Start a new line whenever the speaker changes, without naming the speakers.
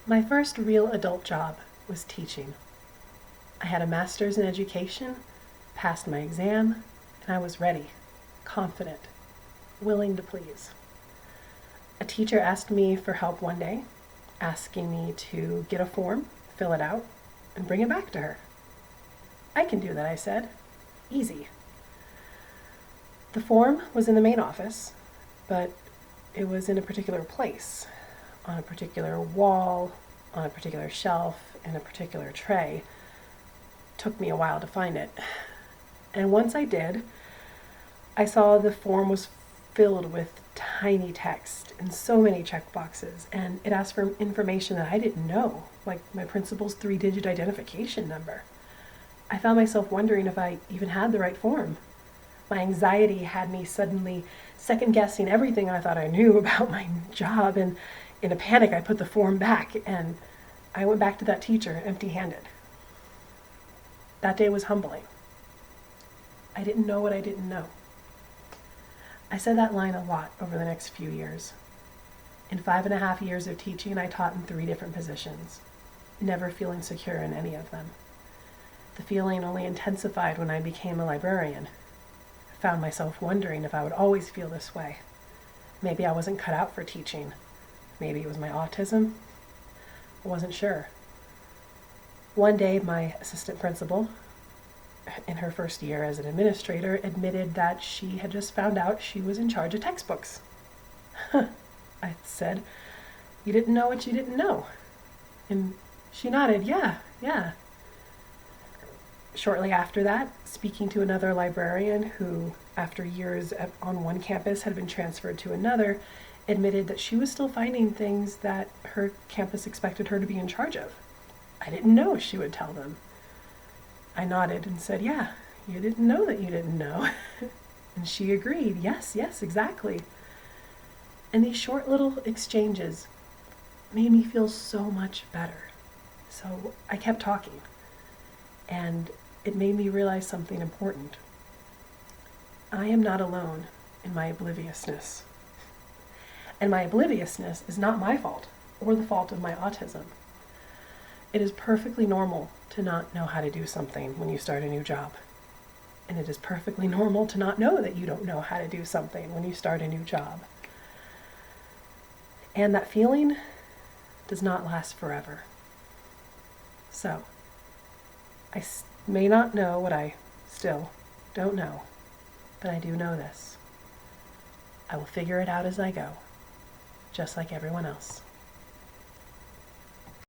My first real adult job was teaching. I had a master's in education, passed my exam, and I was ready, confident, willing to please. A teacher asked me for help one day, asking me to get a form, fill it out, and bring it back to her. I can do that, I said. Easy. The form was in the main office, but it was in a particular place, on a particular wall, on a particular shelf, in a particular tray. It took me a while to find it. And once I did, I saw the form was filled with tiny text and so many checkboxes, and it asked for information that I didn't know, like my principal's 3-digit identification number. I found myself wondering if I even had the right form. My anxiety had me suddenly second-guessing everything I thought I knew about my job, and in a panic I put the form back, and I went back to that teacher empty-handed. That day was humbling. I didn't know what I didn't know. I said that line a lot over the next few years. In 5.5 years of teaching, I taught in 3 different positions, never feeling secure in any of them. The feeling only intensified when I became a librarian. I found myself wondering if I would always feel this way. Maybe I wasn't cut out for teaching. Maybe it was my autism. I wasn't sure. One day, my assistant principal, in her first year as an administrator, admitted that she had just found out she was in charge of textbooks. I said, "You didn't know what you didn't know." And she nodded, yeah. Shortly after that, speaking to another librarian who, after years on one campus, had been transferred to another, admitted that she was still finding things that her campus expected her to be in charge of. I didn't know, she would tell them. I nodded and said, "Yeah, you didn't know that you didn't know." And she agreed, yes, exactly. And these short little exchanges made me feel so much better. So I kept talking, and it made me realize something important. I am not alone in my obliviousness. And my obliviousness is not my fault or the fault of my autism. It is perfectly normal to not know how to do something when you start a new job. And it is perfectly normal to not know that you don't know how to do something when you start a new job. And that feeling does not last forever. So, I may not know what I still don't know, but I do know this. I will figure it out as I go, just like everyone else.